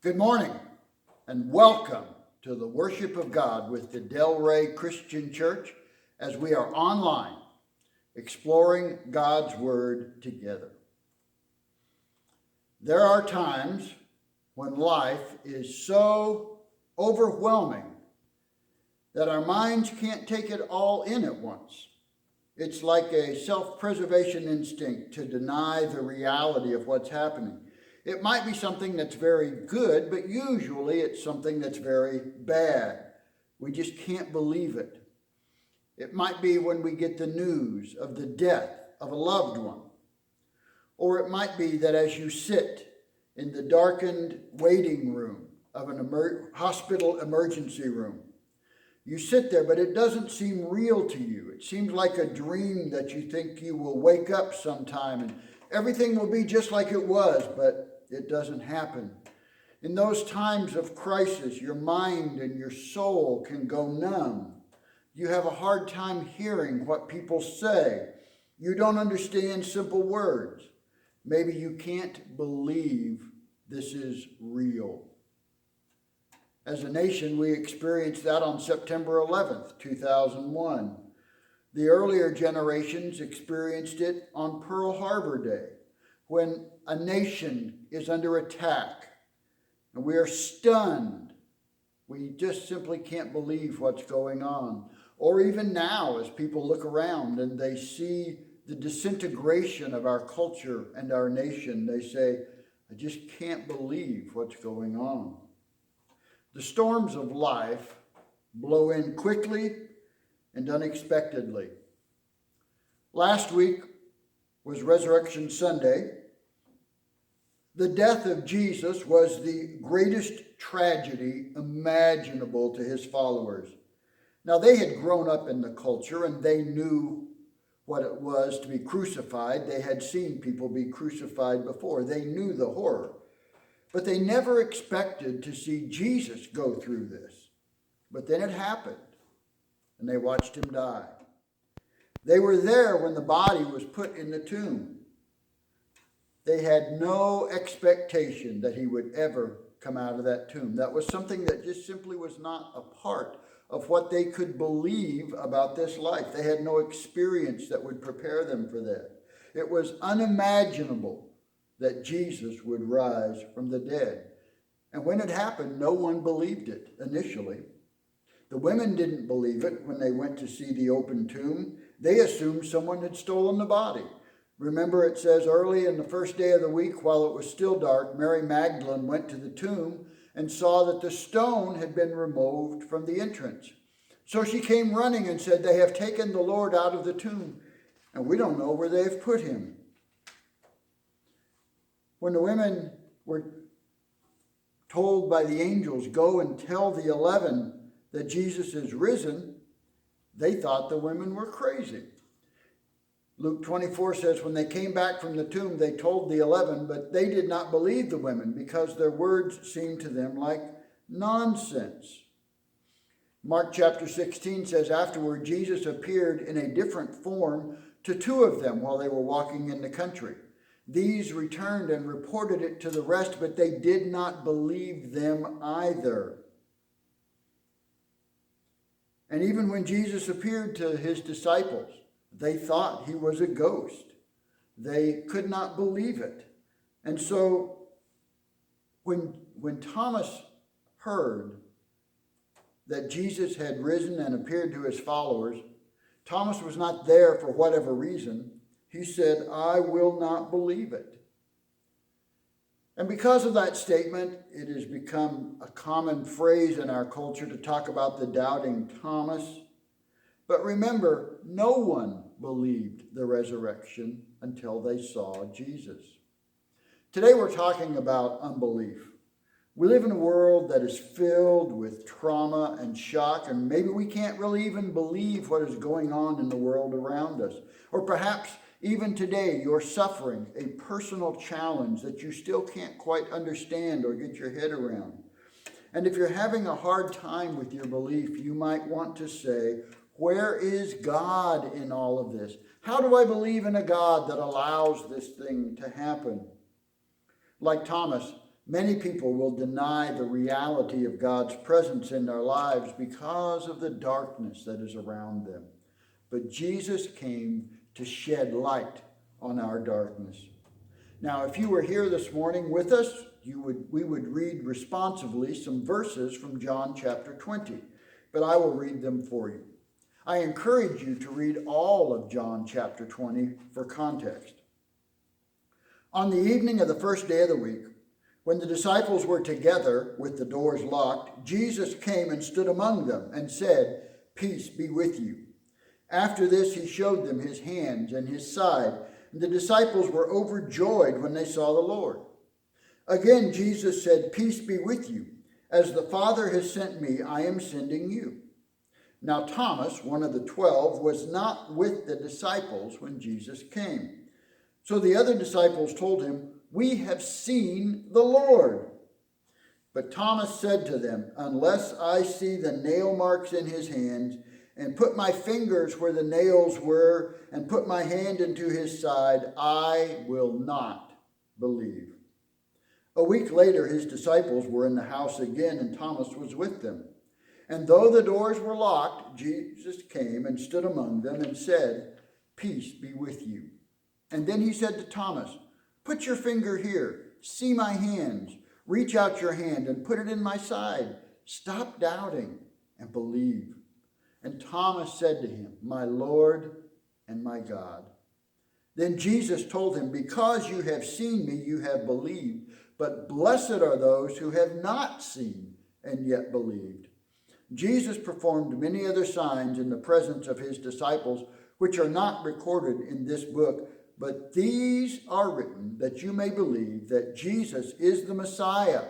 Good morning and welcome to the worship of God with the Delray Christian Church as we are online exploring God's Word together. There are times when life is so overwhelming that our minds can't take it all in at once. It's like a self-preservation instinct to deny the reality of what's happening. It might be something that's very good, but usually it's something that's very bad. We just can't believe it. It might be when we get the news of the death of a loved one. Or it might be that as you sit in the darkened waiting room of an hospital emergency room, you sit there, but it doesn't seem real to you. It seems like a dream that you think you will wake up sometime and everything will be just like it was, but it doesn't happen. In those times of crisis, your mind and your soul can go numb. You have a hard time hearing what people say. You don't understand simple words. Maybe you can't believe this is real. As a nation, we experienced that on September 11th, 2001. The earlier generations experienced it on Pearl Harbor Day, when a nation is under attack and we are stunned. We just simply can't believe what's going on. Or even now, as people look around and they see the disintegration of our culture and our nation, they say, I just can't believe what's going on. The storms of life blow in quickly and unexpectedly. Last week was Resurrection Sunday. The death of Jesus was the greatest tragedy imaginable to his followers. Now, they had grown up in the culture and they knew what it was to be crucified. They had seen people be crucified before. They knew the horror. But they never expected to see Jesus go through this. But then it happened, and they watched him die. They were there when the body was put in the tomb. They had no expectation that he would ever come out of that tomb. That was something that just simply was not a part of what they could believe about this life. They had no experience that would prepare them for that. It was unimaginable that Jesus would rise from the dead. And when it happened, no one believed it initially. The women didn't believe it when they went to see the open tomb. They assumed someone had stolen the body. Remember, it says early in the first day of the week, while it was still dark, Mary Magdalene went to the tomb and saw that the stone had been removed from the entrance. So she came running and said, they have taken the Lord out of the tomb, and we don't know where they've put him. When the women were told by the angels, go and tell the 11 that Jesus is risen, they thought the women were crazy. Luke 24 says, when they came back from the tomb, they told the 11, but they did not believe the women because their words seemed to them like nonsense. Mark chapter 16 says, afterward, Jesus appeared in a different form to two of them while they were walking in the country. These returned and reported it to the rest, but they did not believe them either. And even when Jesus appeared to his disciples, they thought he was a ghost. They could not believe it. And so when Thomas heard that Jesus had risen and appeared to his followers, Thomas was not there for whatever reason. He said, I will not believe it. And because of that statement, it has become a common phrase in our culture to talk about the doubting Thomas. But remember, no one believed the resurrection until they saw Jesus. Today we're talking about unbelief. We live in a world that is filled with trauma and shock, and maybe we can't really even believe what is going on in the world around us. Or perhaps even today you're suffering a personal challenge that you still can't quite understand or get your head around. And if you're having a hard time with your belief, you might want to say, where is God in all of this? How do I believe in a God that allows this thing to happen? Like Thomas, Many people will deny the reality of God's presence in their lives because of the darkness that is around them. But Jesus came to shed light on our darkness. Now, if you were here this morning with us, we would read responsively some verses from John chapter 20, but I will read them for you. I encourage you to read all of John chapter 20 for context. On the evening of the first day of the week, when the disciples were together with the doors locked, Jesus came and stood among them and said, "Peace be with you." After this, he showed them his hands and his side, and the disciples were overjoyed when they saw the Lord. Again, Jesus said, "Peace be with you. As the Father has sent me, I am sending you." Now Thomas, one of the 12, was not with the disciples when Jesus came. So the other disciples told him, "We have seen the Lord." But Thomas said to them, "Unless I see the nail marks in his hands, and put my fingers where the nails were, and put my hand into his side, I will not believe." A week later, his disciples were in the house again, and Thomas was with them. And though the doors were locked, Jesus came and stood among them and said, "Peace be with you." And then he said to Thomas, "Put your finger here, see my hands, reach out your hand and put it in my side. Stop doubting and believe." And Thomas said to him, "My Lord and my God." Then Jesus told him, "Because you have seen me, you have believed, but blessed are those who have not seen and yet believed." Jesus performed many other signs in the presence of his disciples, which are not recorded in this book, but these are written that you may believe that Jesus is the Messiah,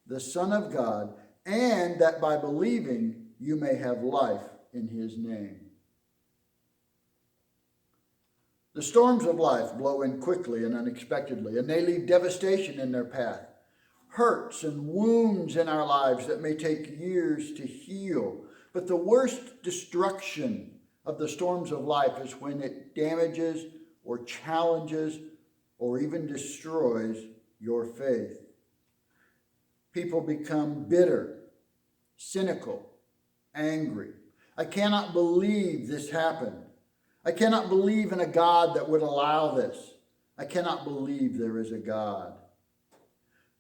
the Son of God, and that by believing you may have life in his name. The storms of life blow in quickly and unexpectedly, and they leave devastation in their path. Hurts and wounds in our lives that may take years to heal. But the worst destruction of the storms of life is when it damages or challenges or even destroys your faith. People become bitter, cynical, angry. I cannot believe this happened. I cannot believe in a God that would allow this. I cannot believe there is a God.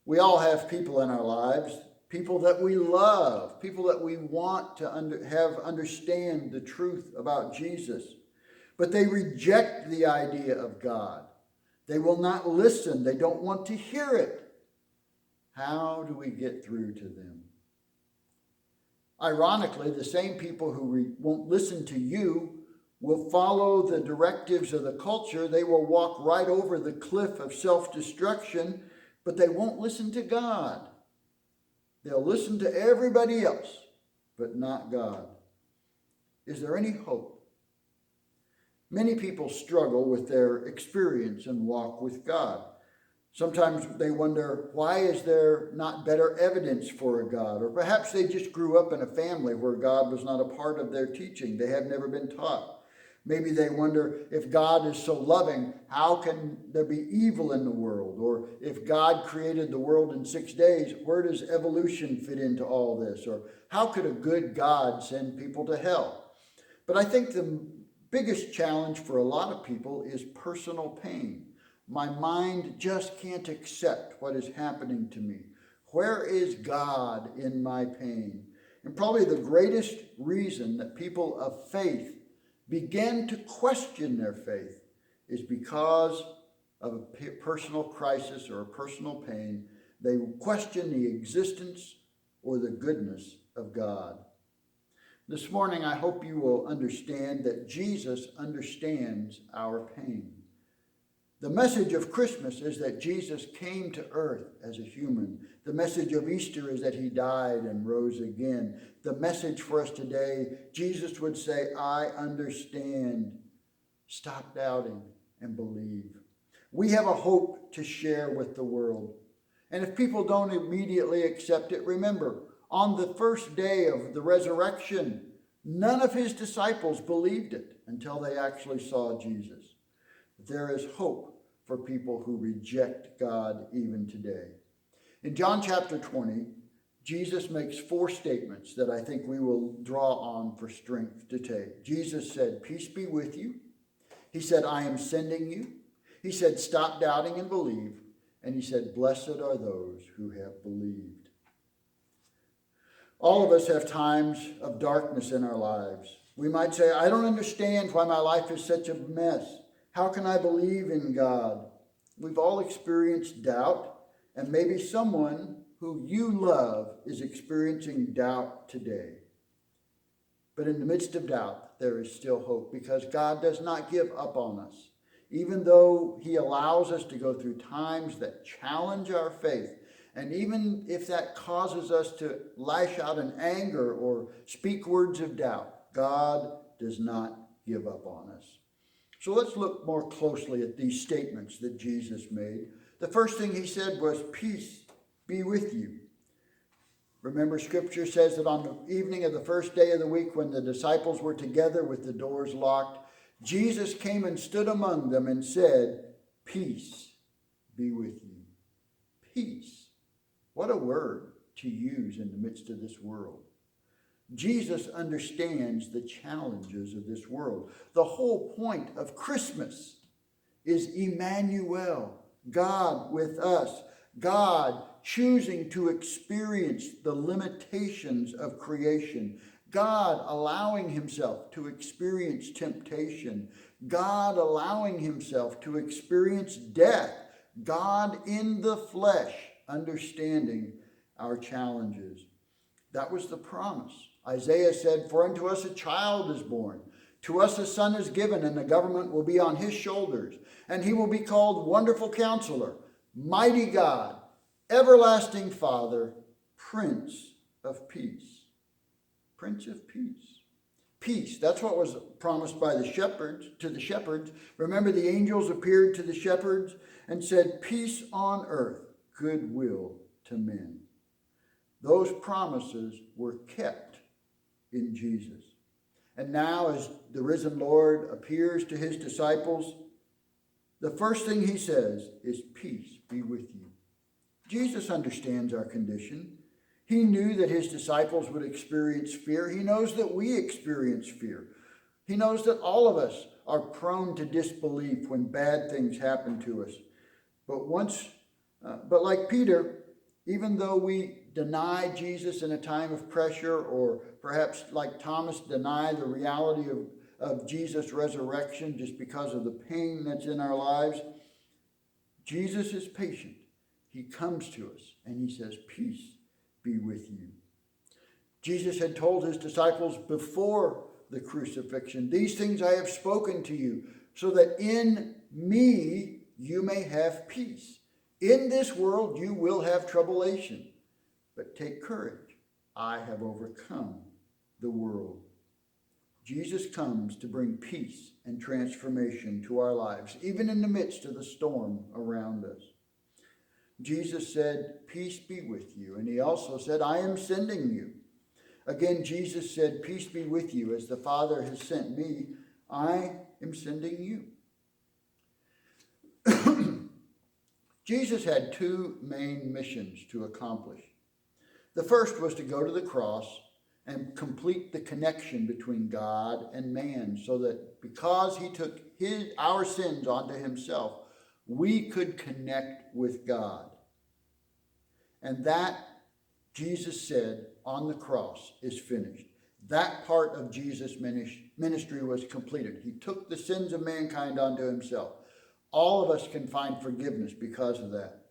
We all have people in our lives, people that we love, people that we want to understand the truth about Jesus. But they reject the idea of God. They will not listen. They don't want to hear it. How do we get through to them? Ironically, the same people who won't listen to you will follow the directives of the culture. They will walk right over the cliff of self-destruction, but they won't listen to God. They'll listen to everybody else, but not God. Is there any hope? Many people struggle with their experience and walk with God. Sometimes they wonder, why is there not better evidence for a God? Or perhaps they just grew up in a family where God was not a part of their teaching. They have never been taught. Maybe they wonder, if God is so loving, how can there be evil in the world? Or if God created the world in 6 days, where does evolution fit into all this? Or how could a good God send people to hell? But I think the biggest challenge for a lot of people is personal pain. My mind just can't accept what is happening to me. Where is God in my pain? And probably the greatest reason that people of faith begin to question their faith is because of a personal crisis or a personal pain. They question the existence or the goodness of God. This morning, I hope you will understand that Jesus understands our pain. The message of Christmas is that Jesus came to earth as a human. The message of Easter is that he died and rose again. The message for us today, Jesus would say, I understand. Stop doubting and believe. We have a hope to share with the world. And if people don't immediately accept it, remember, on the first day of the resurrection, none of his disciples believed it until they actually saw Jesus. There is hope for people who reject God even today. In John chapter 20, Jesus makes 4 statements that I think we will draw on for strength to take. Jesus said, "Peace be with you." He said, "I am sending you." He said, "Stop doubting and believe." And he said, "Blessed are those who have believed." All of us have times of darkness in our lives. We might say, "I don't understand why my life is such a mess. How can I believe in God?" We've all experienced doubt, and maybe someone who you love is experiencing doubt today. But in the midst of doubt, there is still hope, because God does not give up on us. Even though he allows us to go through times that challenge our faith, and even if that causes us to lash out in anger or speak words of doubt, God does not give up on us. So let's look more closely at these statements that Jesus made. The first thing he said was, "Peace be with you." Remember, Scripture says that on the evening of the first day of the week, when the disciples were together with the doors locked, Jesus came and stood among them and said, "Peace be with you." Peace. What a word to use in the midst of this world. Jesus understands the challenges of this world. The whole point of Christmas is Emmanuel, God with us, God choosing to experience the limitations of creation, God allowing himself to experience temptation, God allowing himself to experience death, God in the flesh understanding our challenges. That was the promise. Isaiah said, "For unto us a child is born, to us a son is given, and the government will be on his shoulders, and he will be called Wonderful Counselor, Mighty God, Everlasting Father, Prince of Peace." Prince of Peace. Peace, that's what was promised by the shepherds to the shepherds. Remember, the angels appeared to the shepherds and said, "Peace on earth, goodwill to men." Those promises were kept in Jesus. And now, as the risen Lord appears to his disciples, the first thing he says is, "Peace be with you." Jesus understands our condition. He knew that his disciples would experience fear. He knows that we experience fear. He knows that all of us are prone to disbelief when bad things happen to us. But like Peter, even though we deny Jesus in a time of pressure, or perhaps like Thomas, deny the reality of Jesus' resurrection just because of the pain that's in our lives, Jesus is patient. He comes to us and he says, "Peace be with you." Jesus had told his disciples before the crucifixion, "These things I have spoken to you, so that in me you may have peace. In this world you will have tribulation, but take courage. I have overcome the world." Jesus comes to bring peace and transformation to our lives, even in the midst of the storm around us. Jesus said, "Peace be with you." And he also said, "I am sending you." Again, Jesus said, "Peace be with you. As the Father has sent me, I am sending you." Jesus had 2 main missions to accomplish. The first was to go to the cross and complete the connection between God and man, so that because he took our sins onto himself, we could connect with God. And that, Jesus said on the cross, is finished. That part of Jesus' ministry was completed. He took the sins of mankind onto himself. All of us can find forgiveness because of that.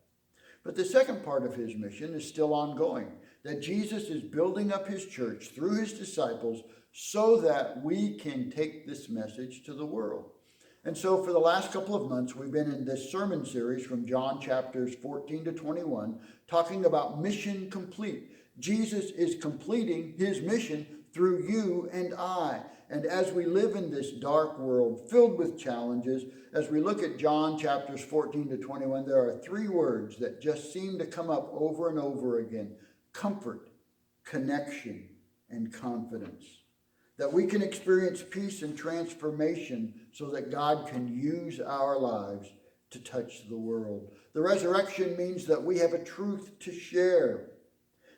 But the second part of his mission is still ongoing, that Jesus is building up his church through his disciples so that we can take this message to the world. And so for the last couple of months, we've been in this sermon series from John chapters 14 to 21, talking about mission complete. Jesus is completing his mission through you and I. And as we live in this dark world filled with challenges, as we look at John chapters 14 to 21, there are 3 words that just seem to come up over and over again: comfort, connection, and confidence. That we can experience peace and transformation so that God can use our lives to touch the world. The resurrection means that we have a truth to share,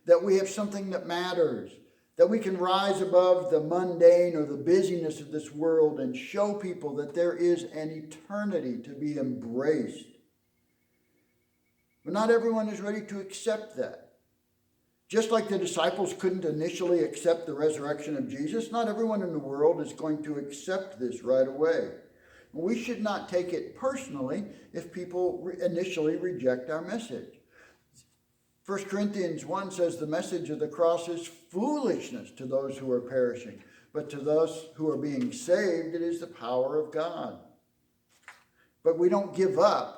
that we have something that matters, that we can rise above the mundane or the busyness of this world and show people that there is an eternity to be embraced. But not everyone is ready to accept that. Just like the disciples couldn't initially accept the resurrection of Jesus, not everyone in the world is going to accept this right away. We should not take it personally if people initially reject our message. 1 Corinthians 1 says the message of the cross is foolishness to those who are perishing, but to those who are being saved, it is the power of God. But we don't give up.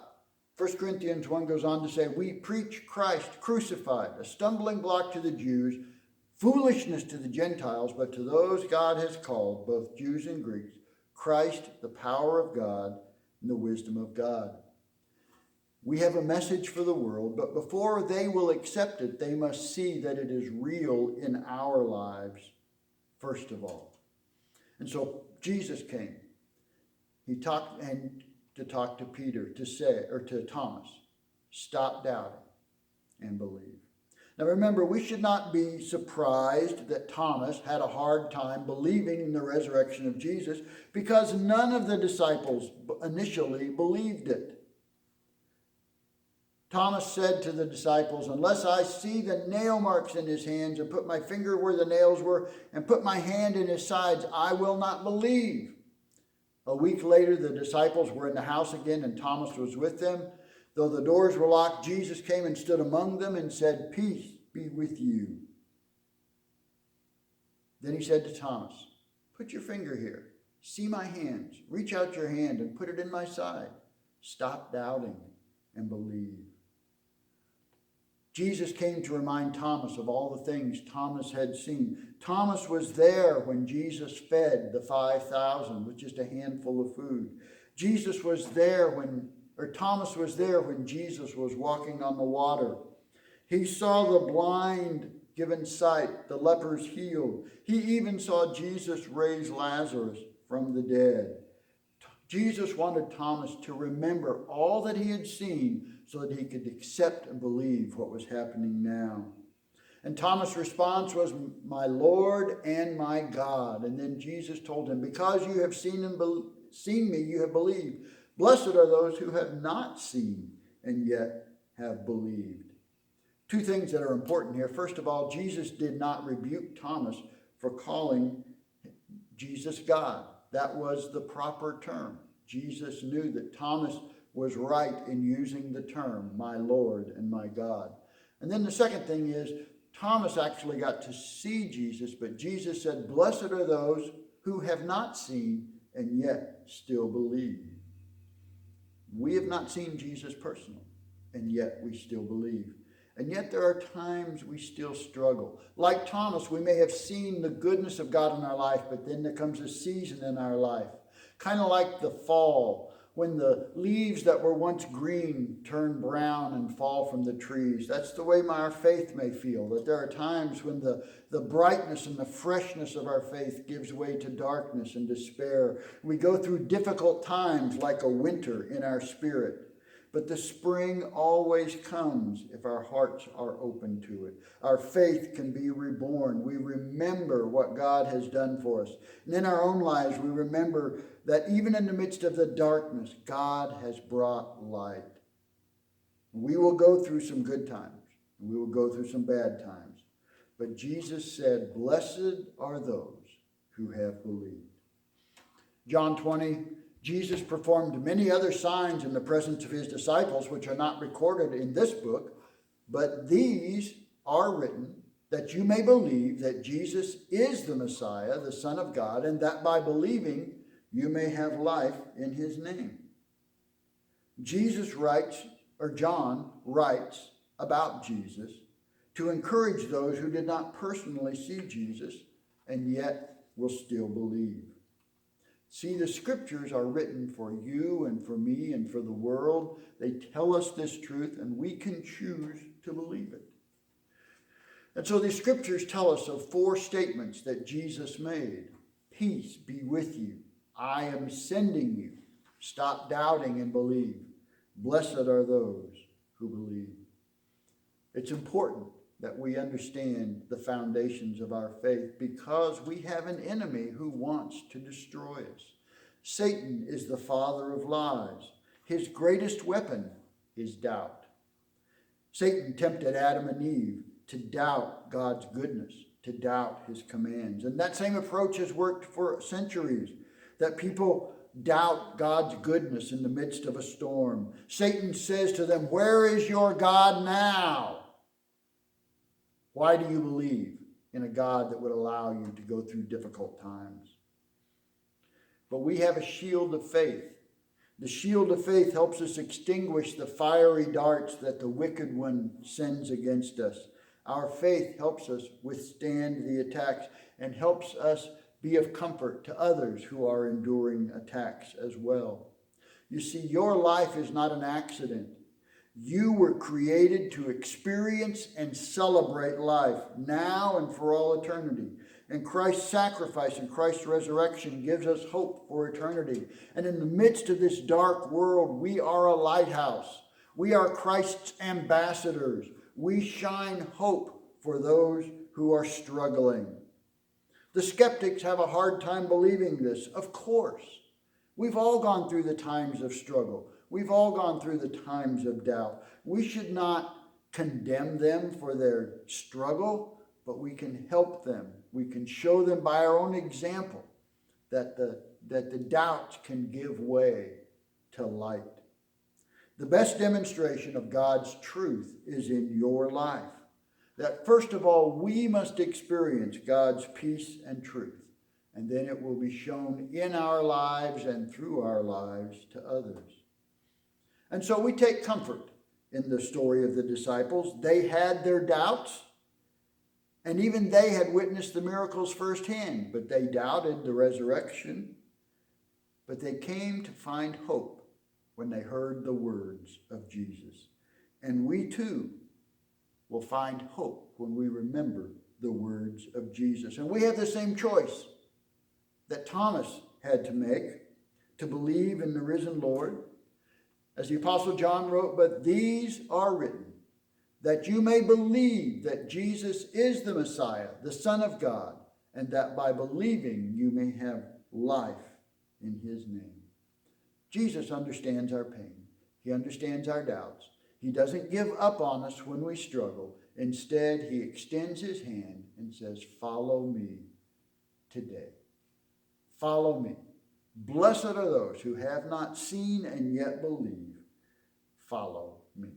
1 Corinthians 1 goes on to say, we preach Christ crucified, a stumbling block to the Jews, foolishness to the Gentiles, but to those God has called, both Jews and Greeks, Christ, the power of God and the wisdom of God. We have a message for the world, but before they will accept it, they must see that it is real in our lives, first of all. And so Jesus came. He talked to talk to Peter, to Thomas, stop doubting and believe. Now remember, we should not be surprised that Thomas had a hard time believing in the resurrection of Jesus because none of the disciples initially believed it. Thomas said to the disciples, unless I see the nail marks in his hands and put my finger where the nails were and put my hand in his sides, I will not believe. A week later, the disciples were in the house again and Thomas was with them. Though the doors were locked, Jesus came and stood among them and said, peace be with you. Then he said to Thomas, put your finger here. See my hands. Reach out your hand and put it in my side. Stop doubting and believe. Jesus came to remind Thomas of all the things Thomas had seen. Thomas was there when Jesus fed the 5,000 with just a handful of food. Thomas was there when Jesus was walking on the water. He saw the blind given sight, the lepers healed. He even saw Jesus raise Lazarus from the dead. Jesus wanted Thomas to remember all that he had seen so that he could accept and believe what was happening now. And Thomas' response was, my Lord and my God. And then Jesus told him, because you have seen me, you have believed. Blessed are those who have not seen and yet have believed. Two things that are important here. First of all, Jesus did not rebuke Thomas for calling Jesus God. That was the proper term. Jesus knew that Thomas was right in using the term, my Lord and my God. And then the second thing is, Thomas actually got to see Jesus, but Jesus said, blessed are those who have not seen and yet still believe. We have not seen Jesus personally, and yet we still believe. And yet there are times we still struggle. Like Thomas, we may have seen the goodness of God in our life, but then there comes a season in our life, kind of like the fall, when the leaves that were once green turn brown and fall from the trees. That's the way our faith may feel, that there are times when the brightness and the freshness of our faith gives way to darkness and despair. We go through difficult times like a winter in our spirit. But the spring always comes if our hearts are open to it. Our faith can be reborn. We remember what God has done for us. And in our own lives, we remember that even in the midst of the darkness, God has brought light. We will go through some good times. We will go through some bad times. But Jesus said, blessed are those who have believed. John 20, Jesus performed many other signs in the presence of his disciples, which are not recorded in this book, but these are written that you may believe that Jesus is the Messiah, the Son of God, and that by believing you may have life in his name. John writes about Jesus to encourage those who did not personally see Jesus and yet will still believe. See, the scriptures are written for you and for me and for the world. They tell us this truth, and we can choose to believe it. And so the scriptures tell us of 4 statements that Jesus made. Peace be with you. I am sending you. Stop doubting and believe. Blessed are those who believe. It's important that we understand the foundations of our faith because we have an enemy who wants to destroy us. Satan is the father of lies. His greatest weapon is doubt. Satan tempted Adam and Eve to doubt God's goodness, to doubt his commands. And that same approach has worked for centuries, that people doubt God's goodness in the midst of a storm. Satan says to them, "Where is your God now? Why do you believe in a God that would allow you to go through difficult times?" But we have a shield of faith. The shield of faith helps us extinguish the fiery darts that the wicked one sends against us. Our faith helps us withstand the attacks and helps us be of comfort to others who are enduring attacks as well. You see, your life is not an accident. You were created to experience and celebrate life now and for all eternity. And Christ's sacrifice and Christ's resurrection gives us hope for eternity. And in the midst of this dark world, we are a lighthouse. We are Christ's ambassadors. We shine hope for those who are struggling. The skeptics have a hard time believing this, of course. We've all gone through the times of struggle. We've all gone through the times of doubt. We should not condemn them for their struggle, but we can help them. We can show them by our own example that the doubts can give way to light. The best demonstration of God's truth is in your life. That first of all, we must experience God's peace and truth, and then it will be shown in our lives and through our lives to others. And so we take comfort in the story of the disciples. They had their doubts, and even they had witnessed the miracles firsthand, but they doubted the resurrection. But they came to find hope when they heard the words of Jesus. And we too will find hope when we remember the words of Jesus. And we have the same choice that Thomas had to make, to believe in the risen Lord. As the Apostle John wrote, "But these are written, that you may believe that Jesus is the Messiah, the Son of God, and that by believing you may have life in his name." Jesus understands our pain. He understands our doubts. He doesn't give up on us when we struggle. Instead, he extends his hand and says, "Follow me today. Follow me. Blessed are those who have not seen and yet believe. Follow me."